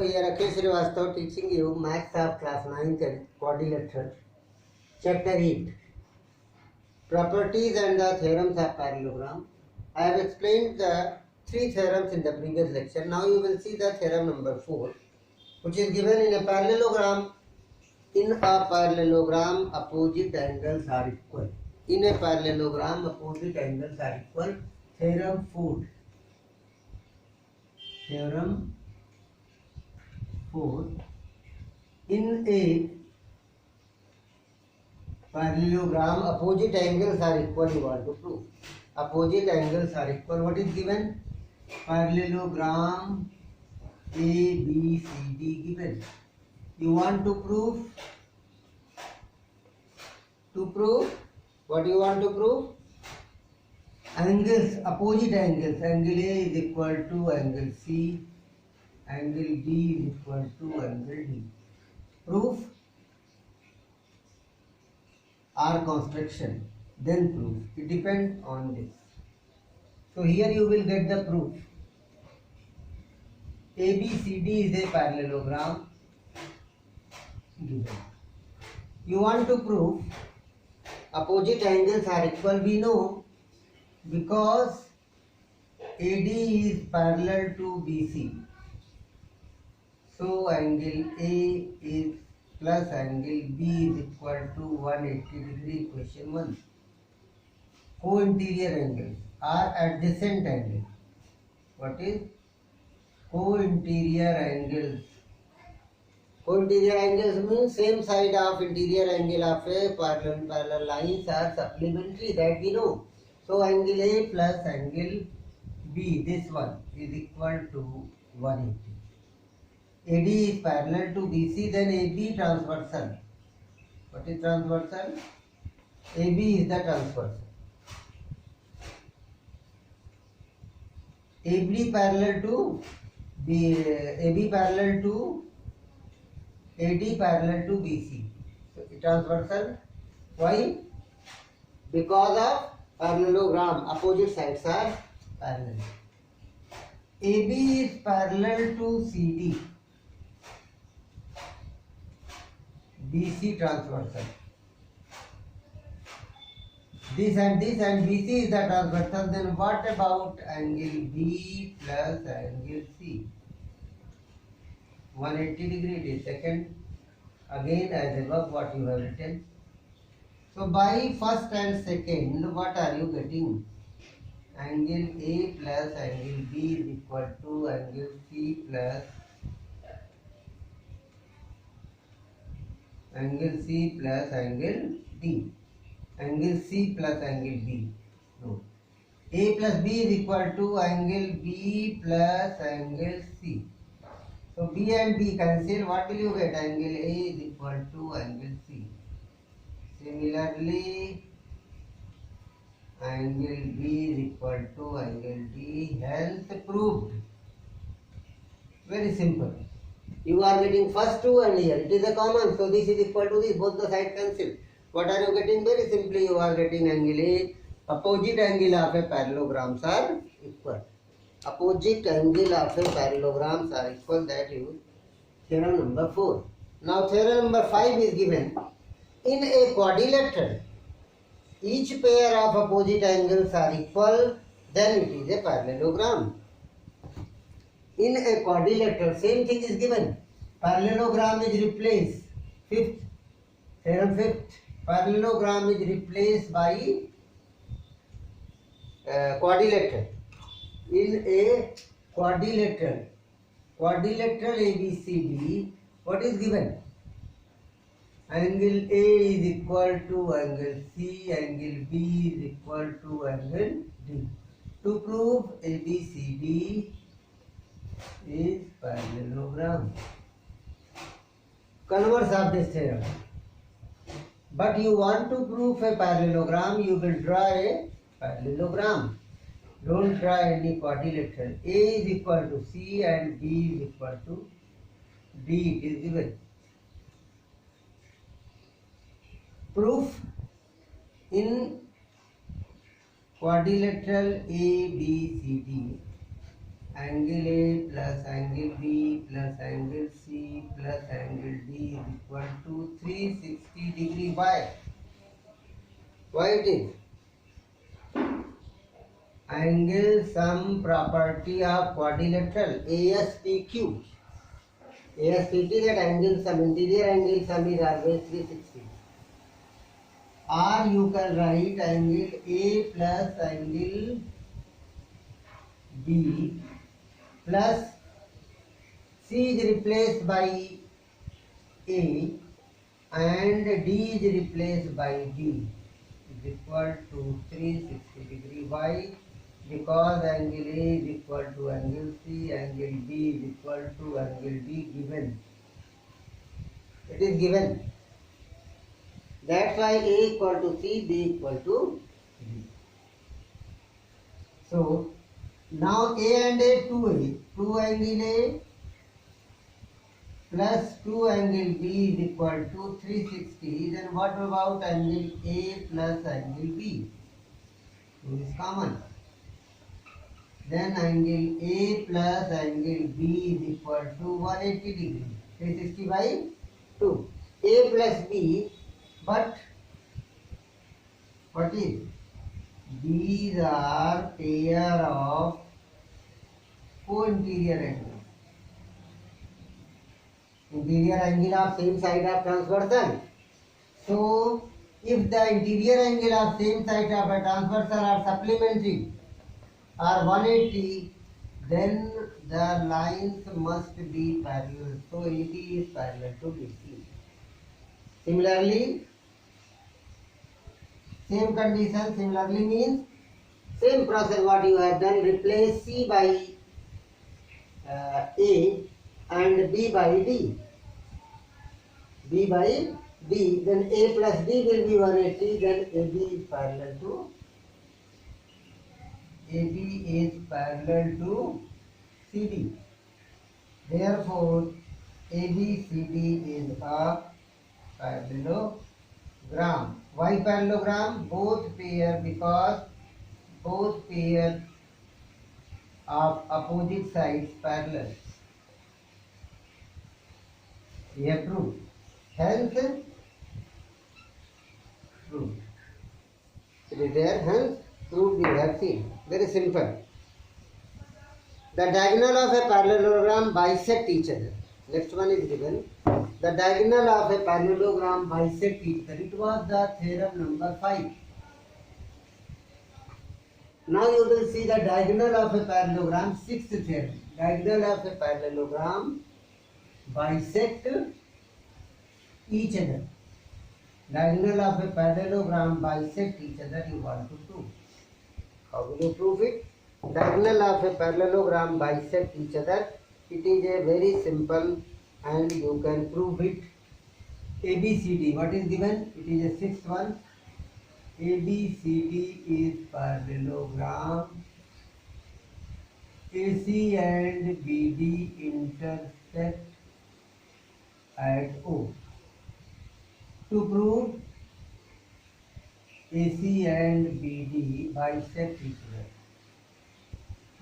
here Rakesh Srivastava teaching you Maths of class 9th quadrilateral. Chapter 8. Properties and the theorems of parallelogram. I have explained the 3 theorems in the previous lecture. Now you will see the theorem number 4, which is given in a parallelogram. In a parallelogram, opposite angles are equal. In a parallelogram, opposite angles are equal. Theorem 4. Theorem 4. In a parallelogram, opposite angles are equal. You want to prove. Opposite angles are equal. What is given? Parallelogram ABCD given. You want to prove? To prove? What you want to prove? Angles, opposite angles. Angle A is equal to angle C. Angle B is equal to angle D. Proof? Or construction. Then proof. It depends on this. So here you will get the proof. ABCD is a parallelogram given. You want to prove opposite angles are equal. We know because AD is parallel to BC. So angle A is plus angle B is equal to 180 degree. Question 1. Co-interior angles are adjacent angles. What is co-interior angles? Co-interior angles means same side of interior angle of a parallel lines are supplementary, that we know. So angle A plus angle B, this one is equal to 180. AD is parallel to BC, then AB transversal. What is transversal? AB is the transversal. AB parallel to AB parallel to AD parallel to BC. So transversal. Why? Because of parallelogram. Opposite sides are parallel. AB is parallel to CD. BC transversal. This and BC is the transversal. Then what about angle B plus angle C? 180 degree it is. Second, again as above what you have written. So by first and second, what are you getting? Angle A plus angle B is equal to angle C plus angle C plus angle D. Angle C plus angle B. No. A plus B is equal to angle B plus angle C. So B and B cancel. What will you get? Angle A is equal to angle C. Similarly, angle B is equal to angle D. Hence proved. Very simple. You are getting first two and here it is a common. So this is equal to this. Both the sides cancel. What are you getting? Very simply you are getting angle A. Opposite angle of a parallelograms are equal. Opposite angle of a parallelograms are equal. That is theorem number 4. Now theorem number 5 is given. In a quadrilateral, each pair of opposite angles are equal, then it is a parallelogram. In a quadrilateral, same thing is given. Parallelogram is replaced. Fifth, theorem 5th. Parallelogram is replaced by quadrilateral. In a quadrilateral ABCD, what is given? Angle A is equal to angle C, angle B is equal to angle D. To prove ABCD is parallelogram. Converse of this theorem. But you want to prove a parallelogram, you will draw a parallelogram. Don't draw any quadrilateral. A is equal to C and B is equal to D. It is given. Proof. In quadrilateral ABCD, angle A plus angle B plus angle C plus angle D is equal to 360 degree. Why? Why it is? Angle sum property of quadrilateral ASPQ. ASPQ, that angle sum, interior angle sum is always 360. Or you can write angle A plus angle B plus C is replaced by A and D is replaced by D is equal to 360 degree. Why? Because angle A is equal to angle C, angle B is equal to angle D given. It is given. That's why A equal to C, B equal to D. So now A and A, 2A, 2 angle A plus 2 angle B is equal to 360. Then what about angle A plus angle B? 2 is common. Then angle A plus angle B is equal to 180 degree. 360 by 2. A plus B, but what is? These are pair of co-interior angles. Interior angle of same side of transversal. So, if the interior angle of same side of a transversal are supplementary or 180, then the lines must be parallel. So, AD is parallel to BC. Similarly, same condition, similarly means same process what you have done, replace C by A and B by D. B by D, then A plus D will be 180, then AB is parallel to CD. Therefore, ABCD is a parallelogram. Why parallelogram? Both pair, because both pair of opposite sides parallel. We have proved. Hence, proved. It is there, hence proved we have seen. Very simple. The diagonal of a parallelogram bisect each other. Next one is given. The diagonal of a parallelogram bisect each other. It was the theorem number 5. Now you will see the diagonal of a parallelogram, 6th theorem. Diagonal of a parallelogram bisect each other. Diagonal of a parallelogram bisect each other you want to prove. How will you prove it? Diagonal of a parallelogram bisect each other. It is a very simple and you can prove it. ABCD, what is given? It is a 6th one. ABCD is parallelogram. AC and BD intersect at O. To prove AC and BD bisect each other.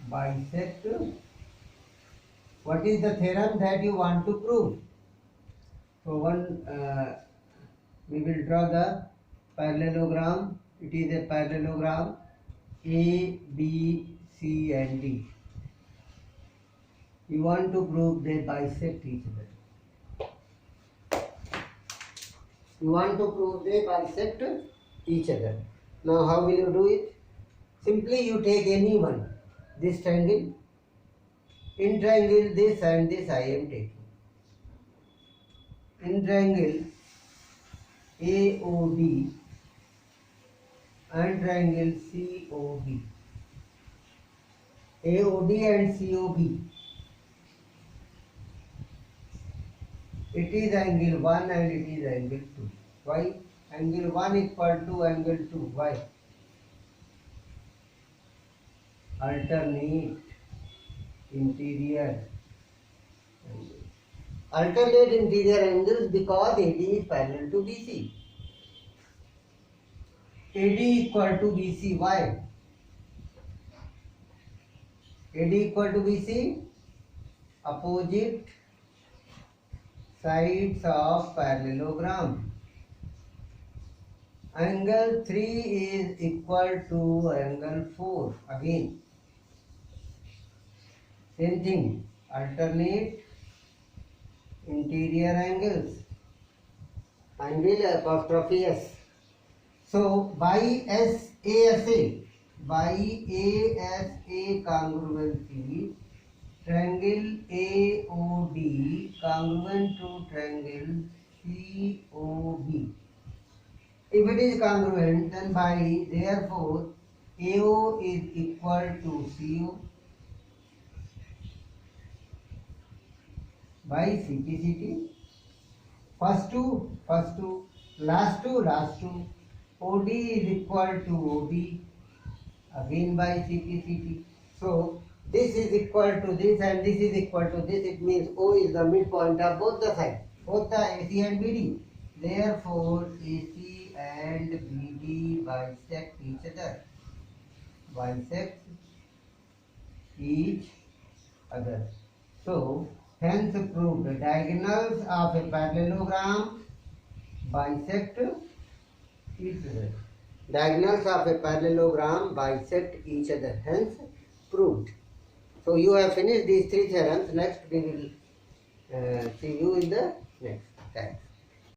Bisect. What is the theorem that you want to prove? So we will draw the parallelogram. It is a parallelogram A, B, C and D. You want to prove they bisect each other. You want to prove they bisect each other. Now how will you do it? Simply you take any one. This triangle, in triangle this and this I am taking. In triangle AOD and triangle COB. AOD and COB. It is angle 1 and it is angle 2. Why? Angle 1 equal to angle 2. Why? Alternate interior angles. Alternate interior angles because AD is parallel to BC. AD equal to BC. Why? AD equal to BC, opposite sides of parallelogram. Angle 3 is equal to angle 4. Again, same thing, alternate interior angles. Angle apostrophe S. So by ASA congruency, triangle AOD congruent to triangle COB. If it is congruent, then by therefore AO is equal to CO by CP. First two, last two. OD is equal to OB again by CP. So this is equal to this and this is equal to this. It means O is the midpoint of both the sides, both the AC and BD. Therefore, AC and BD bisect each other. So, hence proved the diagonals of a parallelogram bisect each other. Diagonals of a parallelogram bisect each other. Hence proved. So you have finished these three theorems. Next we will see you in the next class.